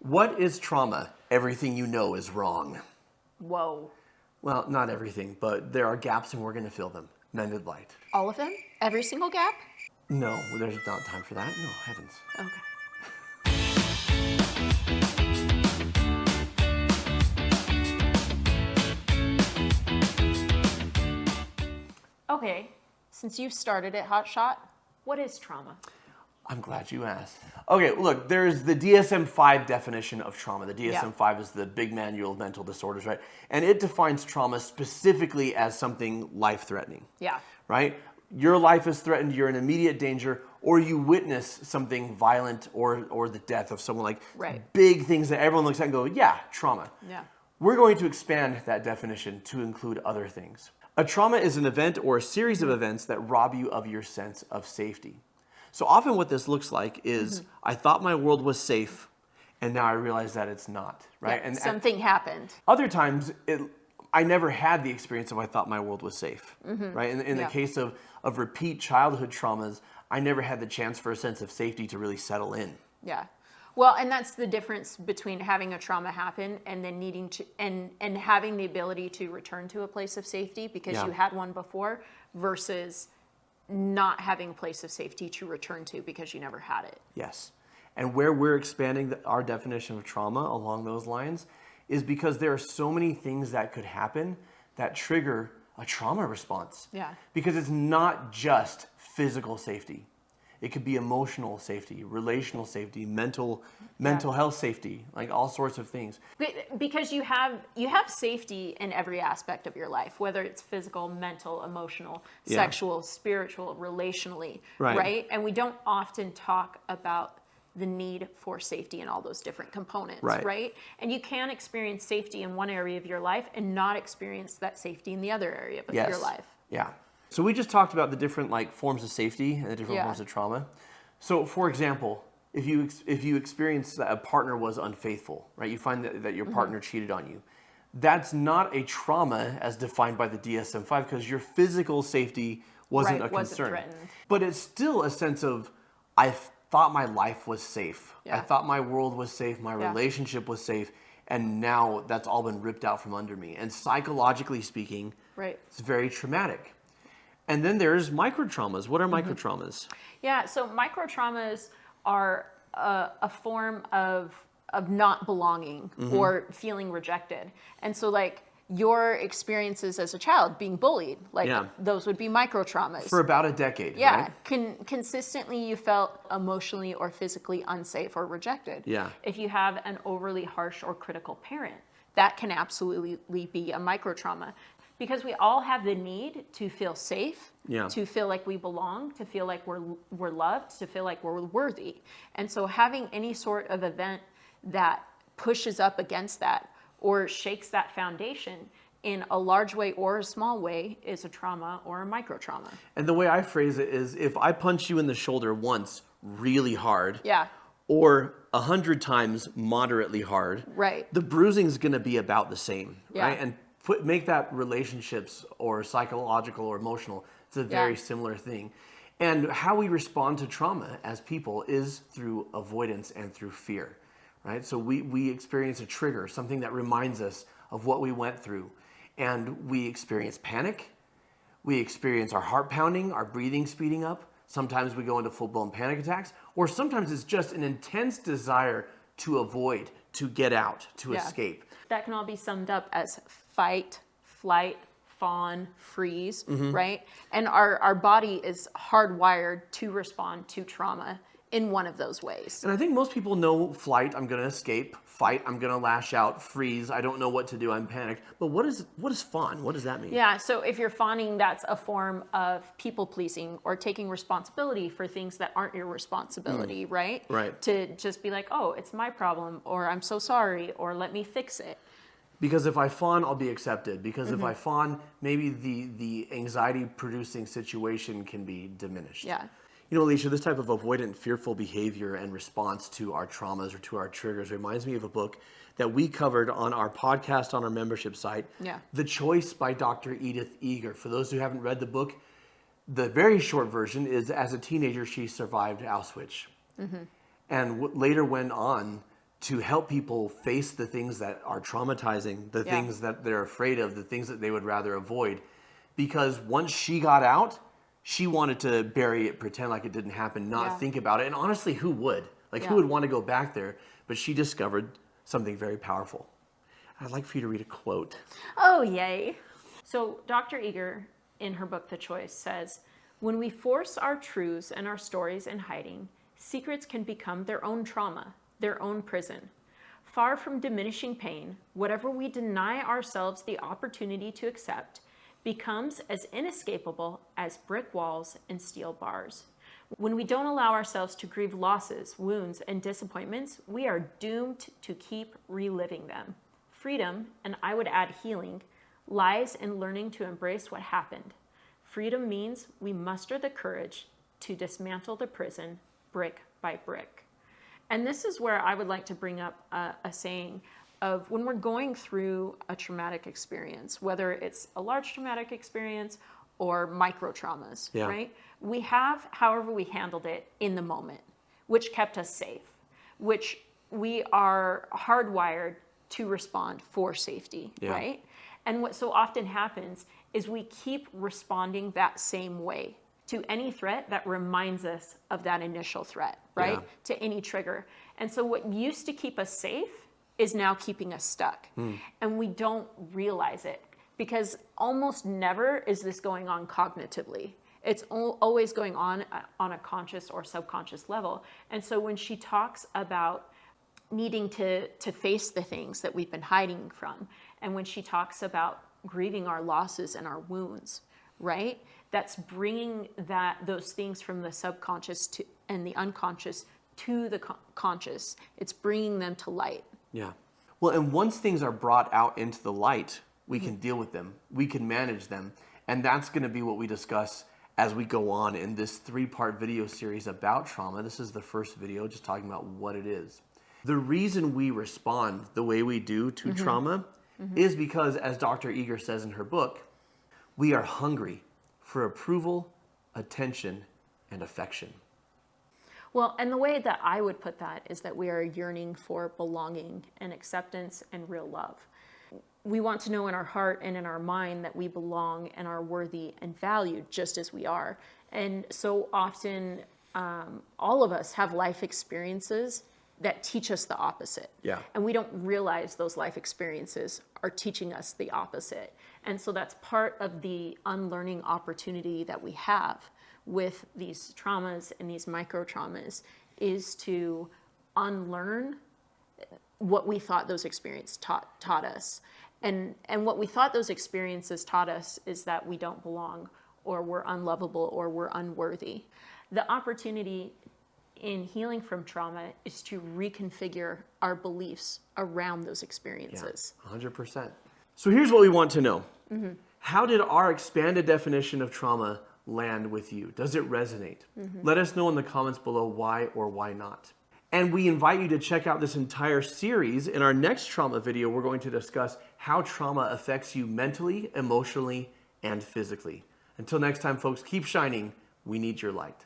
What is trauma? Everything you know is wrong. Whoa. Well, not everything, but there are gaps and we're going to fill them. Mended light. All of them? Every single gap? No, there's not time for that. No, heavens. Okay. Okay, since you've started it, Hotshot, what is trauma? I'm glad you asked. Okay, look, there's the DSM-5 definition of trauma. The DSM-5 is the big manual of mental disorders, right? And it defines trauma specifically as something life-threatening. Yeah. Right? Your life is threatened, you're in immediate danger, or you witness something violent or the death of someone, like big things that everyone looks at and go, yeah, trauma. Yeah. We're going to expand that definition to include other things. A trauma is an event or a series of events that rob you of your sense of safety. So often what this looks like is, I thought my world was safe, and now I realize that it's not, right? Yeah, and something happened. Other times, I never had the experience of I thought my world was safe, right? In the case of repeat childhood traumas, I never had the chance for a sense of safety to really settle in. Yeah. Well, and that's the difference between having a trauma happen and then needing to, and having the ability to return to a place of safety because you had one before versus not having a place of safety to return to because you never had it. Yes. And where we're expanding our definition of trauma along those lines is because there are so many things that could happen that trigger a trauma response. Yeah. Because it's not just physical safety. It could be emotional safety, relational safety, mental health safety, like all sorts of things. Because you have safety in every aspect of your life, whether it's physical, mental, emotional, sexual, spiritual, relationally, right? And we don't often talk about the need for safety in all those different components, right? And you can experience safety in one area of your life and not experience that safety in the other area of your life. Yeah. So we just talked about the different forms of safety and the different forms of trauma. So for example, if you experience that a partner was unfaithful, right? You find that your partner cheated on you. That's not a trauma as defined by the DSM-5 because your physical safety wasn't a concern. Threatened. But it's still a sense of, I thought my life was safe. Yeah. I thought my world was safe, my relationship was safe, and now that's all been ripped out from under me. And psychologically speaking, it's very traumatic. And then there's microtraumas. What are microtraumas? Yeah, so microtraumas are a form of not belonging or feeling rejected. And so your experiences as a child being bullied, those would be microtraumas. For about a decade, right? Consistently you felt emotionally or physically unsafe or rejected. Yeah. If you have an overly harsh or critical parent, that can absolutely be a microtrauma. Because we all have the need to feel safe, to feel like we belong, to feel like we're loved, to feel like we're worthy. And so having any sort of event that pushes up against that or shakes that foundation in a large way or a small way is a trauma or a microtrauma. And the way I phrase it is, if I punch you in the shoulder once really hard, or 100 times moderately hard, the bruising is going to be about the same, right? And make that relationships or psychological or emotional, it's a very similar thing. And how we respond to trauma as people is through avoidance and through fear, right? So we experience a trigger, something that reminds us of what we went through. And we experience panic. We experience our heart pounding, our breathing speeding up. Sometimes we go into full-blown panic attacks, or sometimes it's just an intense desire to avoid, to get out, to escape. That can all be summed up as fight, flight, fawn, freeze, right? And our body is hardwired to respond to trauma in one of those ways. And I think most people know flight, I'm going to escape, fight, I'm going to lash out, freeze, I don't know what to do, I'm panicked. But what is fawn? What does that mean? Yeah, so if you're fawning, that's a form of people pleasing or taking responsibility for things that aren't your responsibility, right? Right. To just be like, oh, it's my problem, or I'm so sorry, or let me fix it. Because if I fawn, I'll be accepted. Because if I fawn, maybe the anxiety-producing situation can be diminished. Yeah. You know, Alicia, this type of avoidant, fearful behavior and response to our traumas or to our triggers reminds me of a book that we covered on our podcast on our membership site, The Choice by Dr. Edith Eger. For those who haven't read the book, the very short version is as a teenager, she survived Auschwitz. And later went on to help people face the things that are traumatizing, the things that they're afraid of, the things that they would rather avoid. Because once she got out, she wanted to bury it, pretend like it didn't happen, not think about it. And honestly, who would? Like, who would want to go back there? But she discovered something very powerful. I'd like for you to read a quote. Oh, yay. So Dr. Eger, in her book, The Choice, says, "When we force our truths and our stories in hiding, secrets can become their own trauma, their own prison. Far from diminishing pain, whatever we deny ourselves the opportunity to accept becomes as inescapable as brick walls and steel bars. When we don't allow ourselves to grieve losses, wounds, and disappointments, we are doomed to keep reliving them. Freedom, and I would add healing, lies in learning to embrace what happened. Freedom means we muster the courage to dismantle the prison brick by brick." And this is where I would like to bring up a saying of when we're going through a traumatic experience, whether it's a large traumatic experience or micro traumas, right? We have however we handled it in the moment, which kept us safe, which we are hardwired to respond for safety, right? And what so often happens is we keep responding that same way to any threat that reminds us of that initial threat, right? To any trigger. And so what used to keep us safe is now keeping us stuck. And we don't realize it because almost never is this going on cognitively. It's always going on a conscious or subconscious level. And so when she talks about needing to face the things that we've been hiding from, and when she talks about grieving our losses and our wounds, right? That's bringing those things from the subconscious and the unconscious to the conscious. It's bringing them to light. Yeah. Well, and once things are brought out into the light, we can deal with them. We can manage them. And that's going to be what we discuss as we go on in this 3-part video series about trauma. This is the first video, just talking about what it is. The reason we respond the way we do to trauma is because, as Dr. Eger says in her book, we are hungry for approval, attention, and affection. Well, and the way that I would put that is that we are yearning for belonging and acceptance and real love. We want to know in our heart and in our mind that we belong and are worthy and valued just as we are. And so often, all of us have life experiences that teach us the opposite. And we don't realize those life experiences are teaching us the opposite. And so that's part of the unlearning opportunity that we have with these traumas and these micro traumas, is to unlearn what we thought those experiences taught us. And what we thought those experiences taught us is that we don't belong, or we're unlovable, or we're unworthy. The opportunity in healing from trauma is to reconfigure our beliefs around those experiences. 100%. So here's what we want to know. How did our expanded definition of trauma land with you? Does it resonate? Let us know in the comments below why or why not. And we invite you to check out this entire series. In our next trauma video, we're going to discuss how trauma affects you mentally, emotionally, and physically. Until next time, folks, keep shining. We need your light.